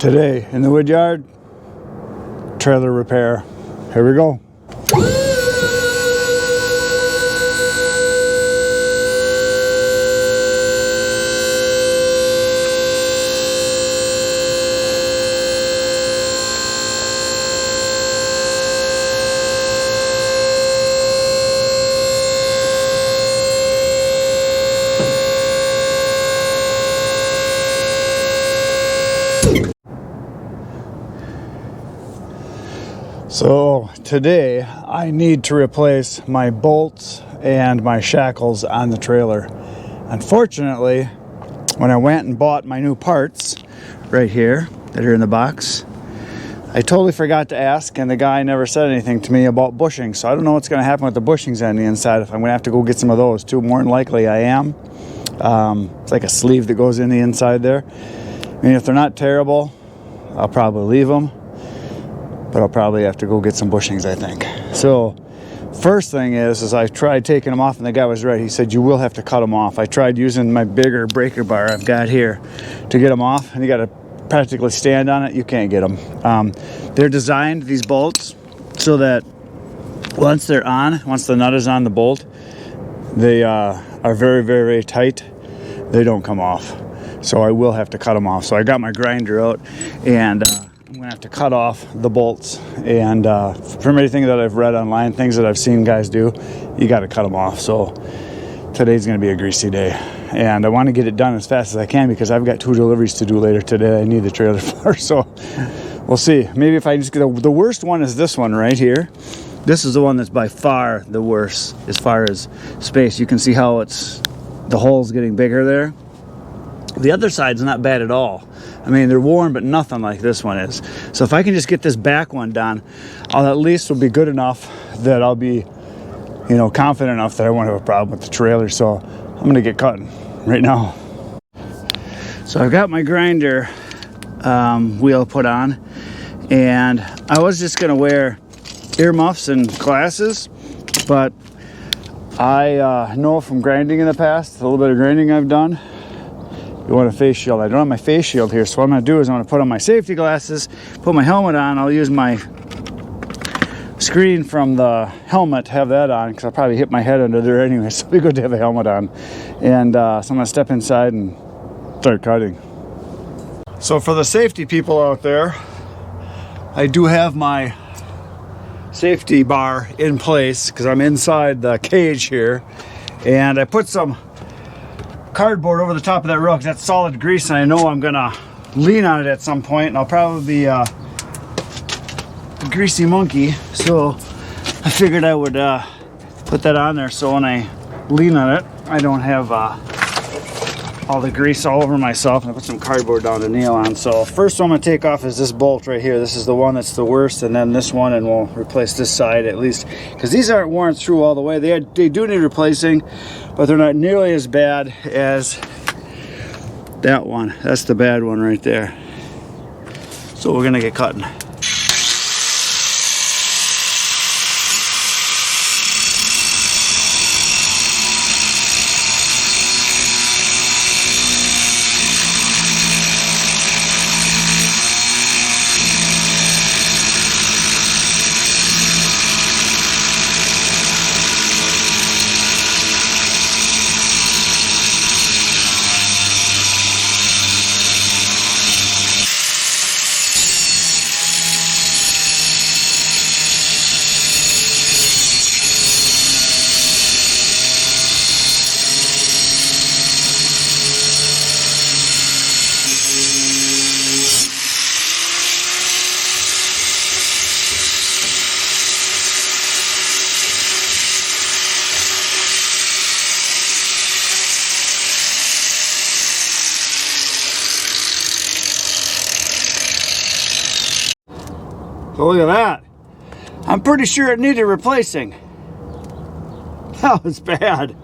Today in the wood yard, trailer repair. Here we go. So today I need to replace my bolts and my shackles on the trailer. Unfortunately, when I went and bought my new parts right here that are in the box, I totally forgot to ask, and the guy never said anything to me about bushings. So I don't know what's going to happen with the bushings on the inside, if I'm going to have to go get some of those too. More than likely I am. It's like a sleeve that goes in the inside there. I mean, if they're not terrible, I'll probably leave them. But I'll probably have to go get some bushings, I think. So first thing is I tried taking them off, and the guy was right. He said you will have to cut them off. I tried using my bigger breaker bar I've got here to get them off, and you got to practically stand on it. You can't get them. They're designed, these bolts, so that once they're on, once the nut is on the bolt, they are very, very, very tight. They don't come off. So I will have to cut them off. So I got my grinder out, and I'm gonna have to cut off the bolts. And from everything that I've read online, things that I've seen guys do, you got to cut them off. So today's gonna be a greasy day, and I want to get it done as fast as I can because I've got 2 deliveries to do later today. I need the trailer for, so we'll see. Maybe if I just get the worst one is this one right here. This is the one that's by far the worst as far as space. You can see how the hole's getting bigger there. The other side's not bad at all. I mean, they're worn, but nothing like this one is. So if I can just get this back one done, I'll at least will be good enough that I'll be, confident enough that I won't have a problem with the trailer. So I'm gonna get cutting right now. So I've got my grinder wheel put on, and I was just gonna wear earmuffs and glasses, but I know from grinding in the past, a little bit of grinding I've done, you want a face shield. I don't have my face shield here, so what I'm going to do is I'm going to put on my safety glasses, put my helmet on. I'll use my screen from the helmet to have that on, because I'll probably hit my head under there anyway, so it'll be good to have a helmet on. And so I'm going to step inside and start cutting. So for the safety people out there, I do have my safety bar in place because I'm inside the cage here, and I put some cardboard over the top of that rail because that's solid grease, and I know I'm gonna lean on it at some point, and I'll probably be a greasy monkey, so I figured I would put that on there so when I lean on it I don't have all the grease all over myself. And I put some cardboard down to nail on. So first one I'm gonna take off is this bolt right here. This is the one that's the worst, and then this one, and we'll replace this side at least, because these aren't worn through all the way. They do need replacing, but they're not nearly as bad as that one. That's the bad one right there. So we're gonna get cutting. So look at that. I'm pretty sure it needed replacing. That was bad.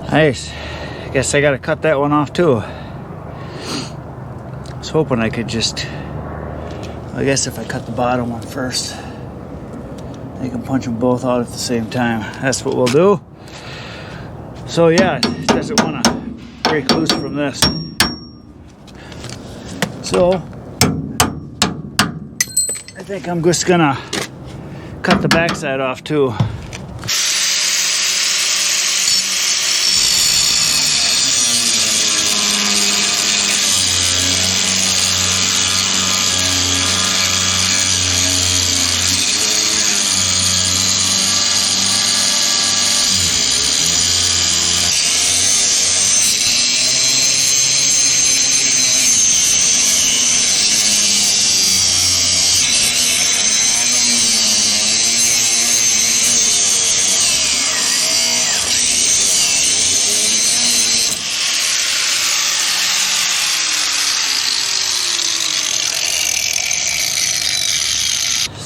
Nice. I guess I gotta cut that one off too. I was hoping I could just I guess if I cut the bottom one first, I can punch them both out at the same time. That's what we'll do. So yeah, it doesn't want to break loose from this. So I think I'm just gonna cut the backside off too.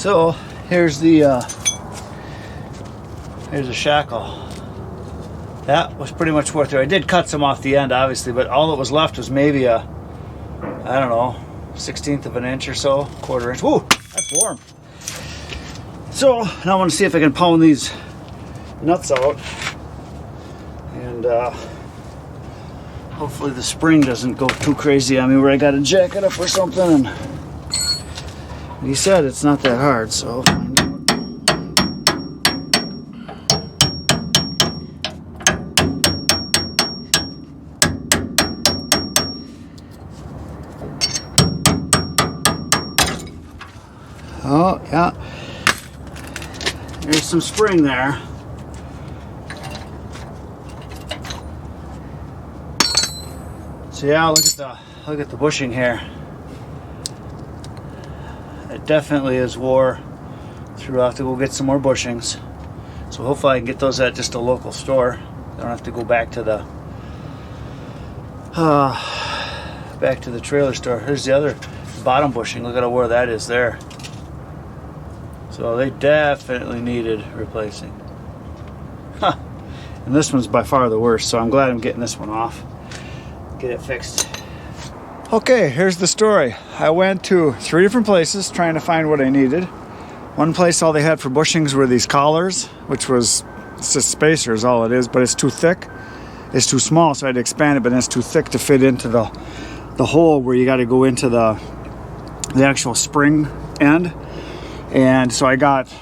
So here's the shackle. That was pretty much worth it. I did cut some off the end, obviously, but all that was left was maybe a, I don't know, 1/16 of an inch or so, quarter inch. Woo, that's warm. So now I want to see if I can pound these nuts out, and hopefully the spring doesn't go too crazy on me where I got to jack it up or something. And he said it's not that hard, so. Oh, yeah. There's some spring there. So yeah, look at the bushing here. It definitely is wore through. I'll have to go get some more bushings. So hopefully I can get those at just a local store. I don't have to go back to the trailer store. Here's the other bottom bushing. Look at how where that is there. So they definitely needed replacing. Huh. And this one's by far the worst, so I'm glad I'm getting this one off. Get it fixed. Okay, here's the story. I went to 3 different places trying to find what I needed. One place, all they had for bushings were these collars, which was, it's just spacers, all it is, but it's too thick. It's too small, so I had to expand it, but it's too thick to fit into the hole where you got to go into the actual spring end. And so I got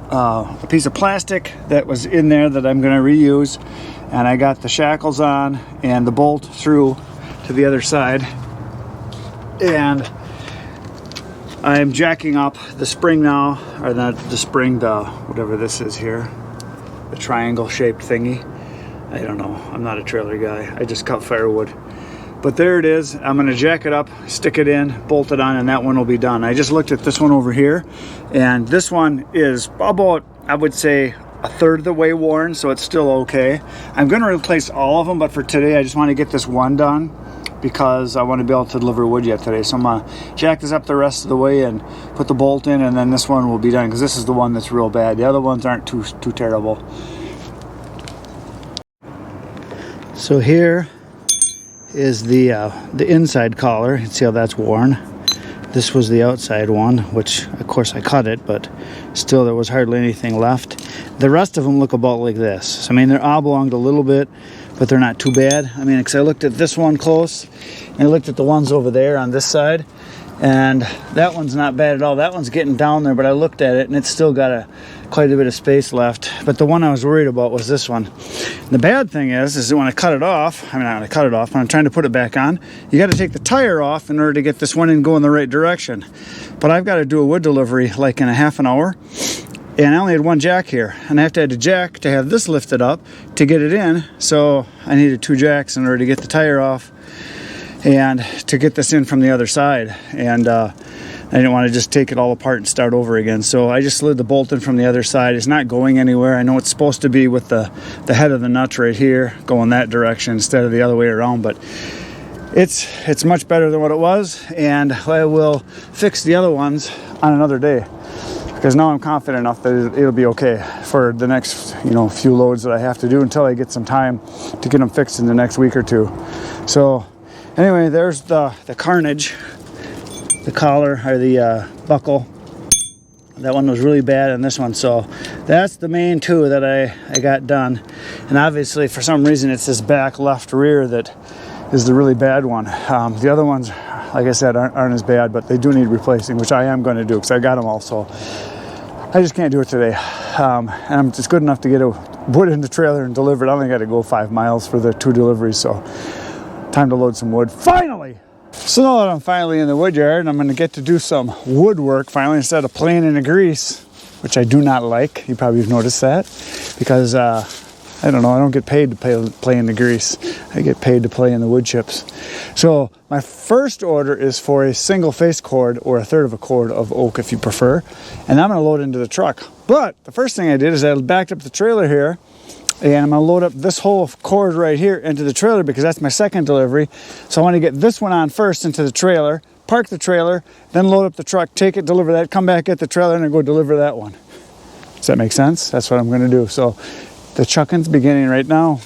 a piece of plastic that was in there that I'm going to reuse, and I got the shackles on and the bolt through to the other side, and I'm jacking up the spring now, or not the spring, the whatever this is here, the triangle shaped thingy. I don't know, I'm not a trailer guy, I just cut firewood. But there it is. I'm going to jack it up, stick it in, bolt it on, and that one will be done. I just looked at this one over here, and this one is about, I would say, 1/3 of the way worn, so it's still okay. I'm going to replace all of them, but for today I just want to get this one done because I want to be able to deliver wood yet today. So I'm going to jack this up the rest of the way and put the bolt in, and then this one will be done because this is the one that's real bad. The other ones aren't too terrible. So here is the inside collar. You can see how that's worn. This was the outside one, which of course I cut it, but still there was hardly anything left. The rest of them look about like this. So, I mean, they're oblonged a little bit, but they're not too bad. I mean, because I looked at this one close, and I looked at the ones over there on this side, and that one's not bad at all. That one's getting down there, but I looked at it, and it's still got quite a bit of space left. But the one I was worried about was this one. The bad thing is that when I cut it off, I mean, not when I cut it off, when I'm trying to put it back on, you got to take the tire off in order to get this one in going the right direction. But I've got to do a wood delivery like in a half an hour, and I only had one jack here, and I have to add a jack to have this lifted up to get it in. So I needed 2 jacks in order to get the tire off and to get this in from the other side. And I didn't want to just take it all apart and start over again. So I just slid the bolt in from the other side. It's not going anywhere. I know it's supposed to be with the head of the nuts right here, going that direction instead of the other way around, but it's much better than what it was, and I will fix the other ones on another day because now I'm confident enough that it'll be okay for the next few loads that I have to do until I get some time to get them fixed in the next week or two. So anyway, there's the carnage. collar or the buckle. That one was really bad on this one, so that's the main two that I got done. And obviously for some reason it's this back left rear that is the really bad one. The other ones, like I said, aren't as bad, but they do need replacing, which I am going to do because I got them all, so I just can't do it today. And it's good enough to get a wood in the trailer and deliver it. I only got to go 5 miles for the 2 deliveries, so time to load some wood, finally! So now that I'm finally in the wood yard, I'm going to get to do some woodwork finally instead of playing in the grease, which I do not like. You probably have noticed that because I don't know, I don't get paid to play in the grease. I get paid to play in the wood chips. So my first order is for a single face cord or a third of a cord of oak if you prefer, and I'm going to load into the truck. But the first thing I did is I backed up the trailer here, and I'm going to load up this whole cord right here into the trailer because that's my second delivery. So I want to get this one on first into the trailer, park the trailer, then load up the truck, take it, deliver that, come back, get the trailer, and then go deliver that one. Does that make sense? That's what I'm going to do. So the chucking's beginning right now.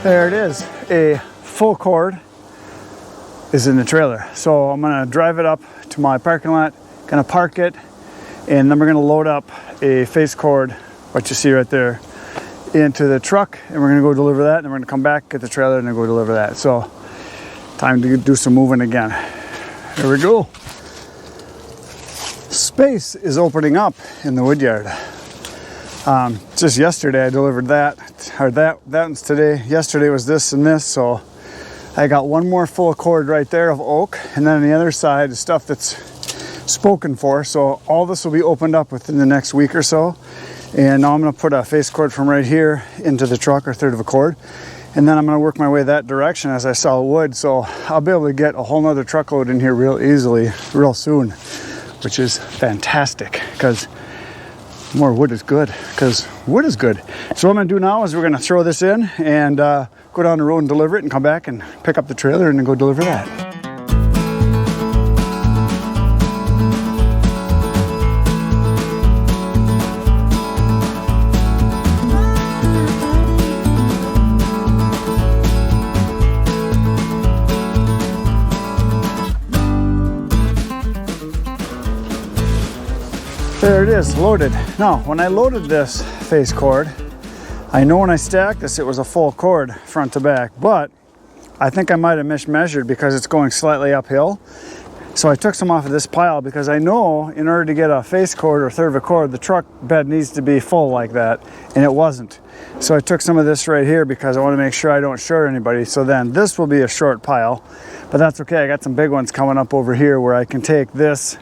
There it is, a full cord is in the trailer. So I'm gonna drive it up to my parking lot, gonna park it, and then we're gonna load up a face cord, what you see right there, into the truck, and we're gonna go deliver that, and then we're gonna come back, get the trailer, and then go deliver that. So time to do some moving again. Here we go. Space is opening up in the wood yard. Just yesterday I delivered that one's today. Yesterday was this and this, so I got one more full cord right there of oak, and then on the other side is stuff that's spoken for. So all this will be opened up within the next week or so. And now I'm going to put a face cord from right here into the truck, or third of a cord, and then I'm going to work my way that direction as I sell wood. So I'll be able to get a whole nother truckload in here real easily, real soon, which is fantastic because more wood is good, because wood is good. So what I'm going to do now is we're going to throw this in and go down the road and deliver it, and come back and pick up the trailer and then go deliver that. There it is, loaded. Now, when I loaded this face cord, I know when I stacked this, it was a full cord front to back, but I think I might have mismeasured because it's going slightly uphill. So I took some off of this pile because I know in order to get a face cord or third of a cord, the truck bed needs to be full like that, and it wasn't. So I took some of this right here because I want to make sure I don't short anybody. So then this will be a short pile, but that's okay. I got some big ones coming up over here where I can take this,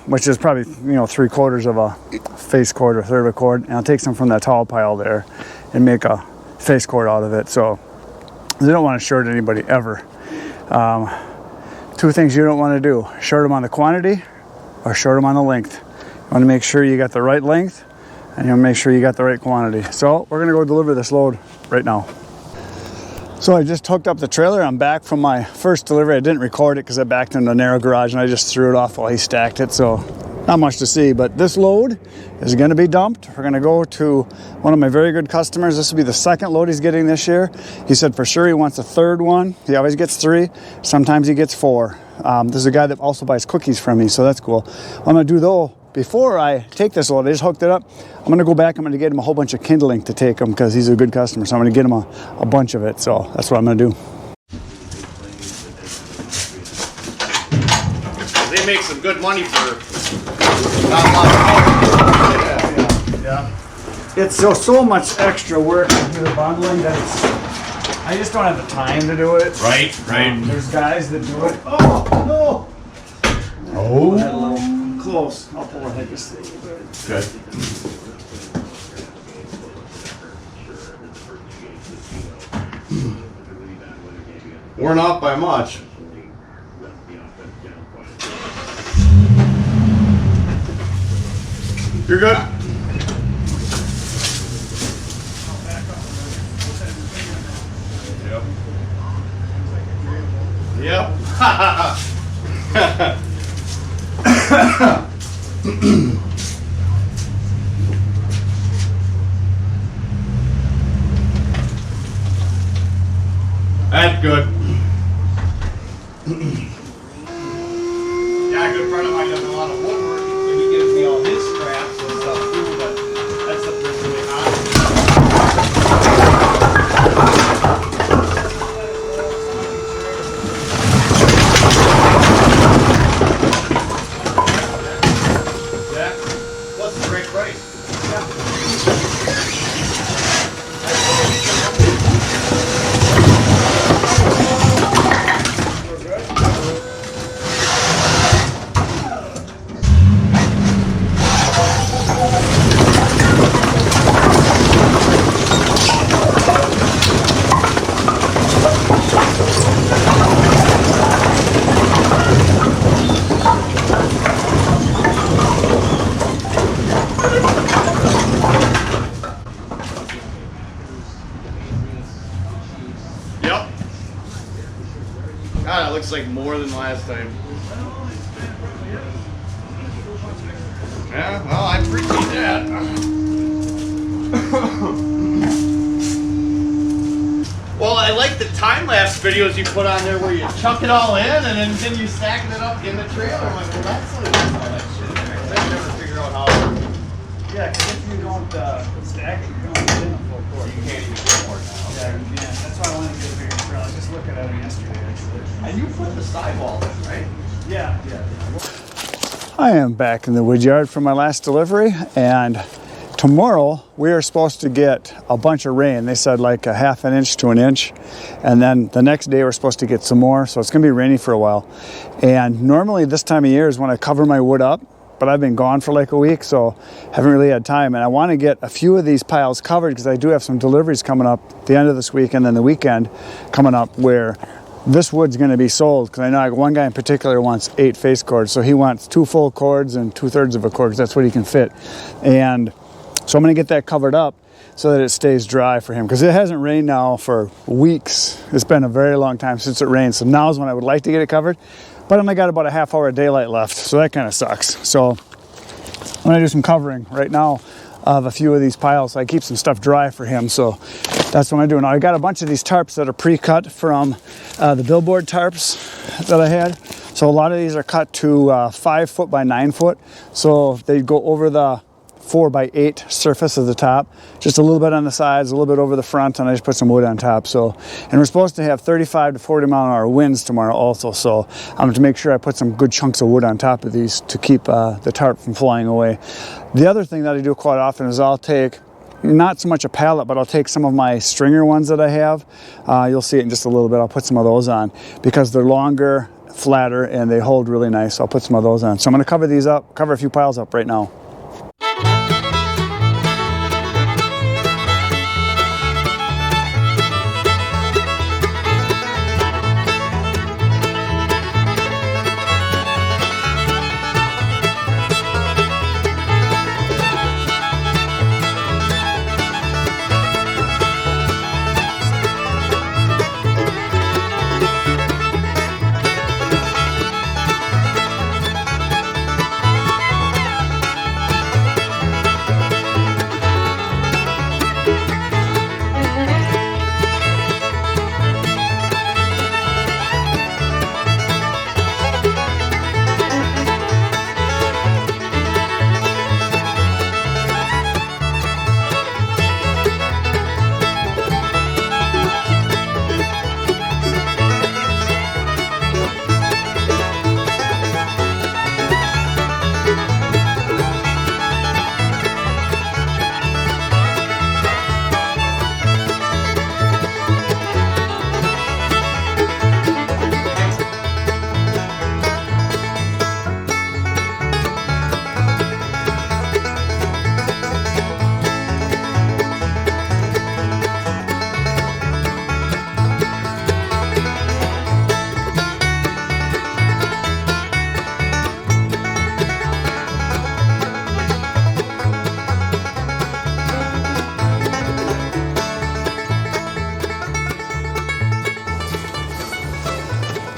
which is probably, 3/4 of a face cord or third of a cord, and I'll take some from that tall pile there and make a face cord out of it. So you don't want to short anybody ever. Two things you don't want to do: short them on the quantity or short them on the length. You want to make sure you got the right length, and you want to make sure you got the right quantity. So we're going to go deliver this load right now. So I just hooked up the trailer. I'm back from my first delivery. I didn't record it because I backed into a narrow garage and I just threw it off while he stacked it. So not much to see, but this load is going to be dumped. We're going to go to one of my very good customers. This will be the second load he's getting this year. He said for sure he wants a third one. He always gets 3. Sometimes he gets 4. This is a guy that also buys cookies from me, so that's cool. What I'm going to do though, before I take this load, I just hooked it up. I'm going to go back. I'm going to get him a whole bunch of kindling to take him because he's a good customer. So I'm going to get him a bunch of it. So that's what I'm going to do. They make some good money for not a lot of power. Yeah. It's so much extra work to do the bundling that I just don't have the time to do it. Right. There's guys that do it. Oh, no. Oh. A little close. I'll pull ahead just a little bit. Good. We're not by much. You're good. Yep. That's good. Yeah, a good friend of mine does a lot of woodwork, and he gives me all his scraps and stuff too, but that stuff is really hot. Plus it's a great price. Yep. God, it looks like more than last time. Yeah, well, I appreciate that. Well, I like the time-lapse videos you put on there where you chuck it all in and then you stacking it up in the trailer. I'm like, well, that's like all that shit in there. 'Cause I never figure out how. Yeah, because if you don't stack it, you don't get in a full cord. You can't even get more now. Yeah, you can't. That's why I wanted to get a bigger trailer. I was just looking at it yesterday, actually. And you put the sidewall in, right? Yeah. I am back in the wood yard for my last delivery, and tomorrow we are supposed to get a bunch of rain. They said like a half an inch to an inch, and then the next day we're supposed to get some more, so it's going to be rainy for a while. And normally this time of year is when I cover my wood up, but I've been gone for like a week, so haven't really had time. And I want to get a few of these piles covered because I do have some deliveries coming up at the end of this week and then the weekend coming up where this wood's going to be sold, because I know one guy in particular wants 8 face cords, so he wants 2 full cords and 2/3 of a cord because that's what he can fit. And so I'm going to get that covered up so that it stays dry for him, because it hasn't rained now for weeks. It's been a very long time since it rained, so now is when I would like to get it covered, but I only got about a half hour of daylight left, so that kind of sucks. So I'm going to do some covering right now of a few of these piles so I keep some stuff dry for him. So that's what I'm doing. Now I got a bunch of these tarps that are pre-cut from the billboard tarps that I had. So a lot of these are cut to 5 foot by 9 foot. So they go over the 4 by 8 surface of the top, just a little bit on the sides, a little bit over the front, and I just put some wood on top. So, and we're supposed to have 35 to 40 mile an hour winds tomorrow also. So I'm going to make sure I put some good chunks of wood on top of these to keep the tarp from flying away. The other thing that I do quite often is I'll take, not so much a pallet, but I'll take some of my stringer ones that I have. You'll see it in just a little bit. I'll put some of those on because they're longer, flatter, and they hold really nice. So I'll put some of those on. So I'm going to cover these up, cover a few piles up right now.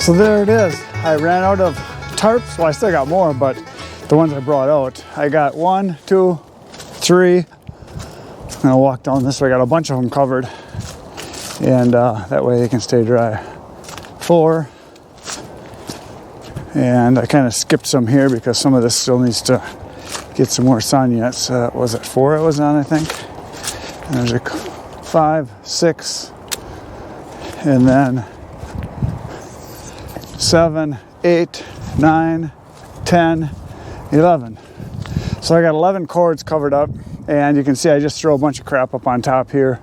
So there it is. I ran out of tarps. Well, I still got more, but the ones I brought out, I got 1, 2, 3. I'm gonna walk down this way. I got a bunch of them covered, and that way they can stay dry. 4, and I kind of skipped some here because some of this still needs to get some more sun yet. So was it 4 it was on, I think? And there's a 5, 6, and then 7, 8, 9, 10, 11. So I got 11 cords covered up, and you can see I just throw a bunch of crap up on top here.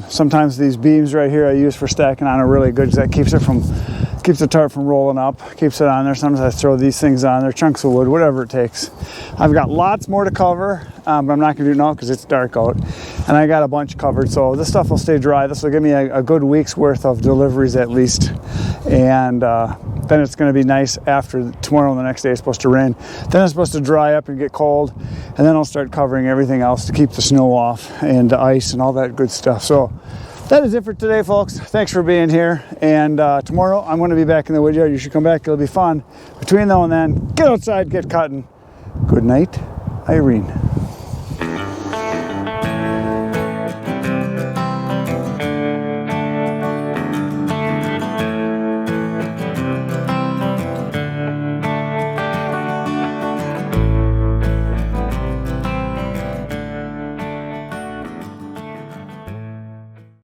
Sometimes these beams right here I use for stacking on are really good because that keeps the tarp from rolling up, keeps it on there. Sometimes I throw these things on there, chunks of wood, whatever it takes. I've got lots more to cover, but I'm not gonna do it now because it's dark out. And I got a bunch covered, so this stuff will stay dry. This will give me a good week's worth of deliveries at least. And then it's gonna be nice after tomorrow and the next day it's supposed to rain. Then it's supposed to dry up and get cold, and then I'll start covering everything else to keep the snow off and the ice and all that good stuff. So that is it for today, folks. Thanks for being here. And tomorrow I'm going to be back in the wood yard. You should come back. It'll be fun. Between now and then, get outside, get cutting. Good night, Irene.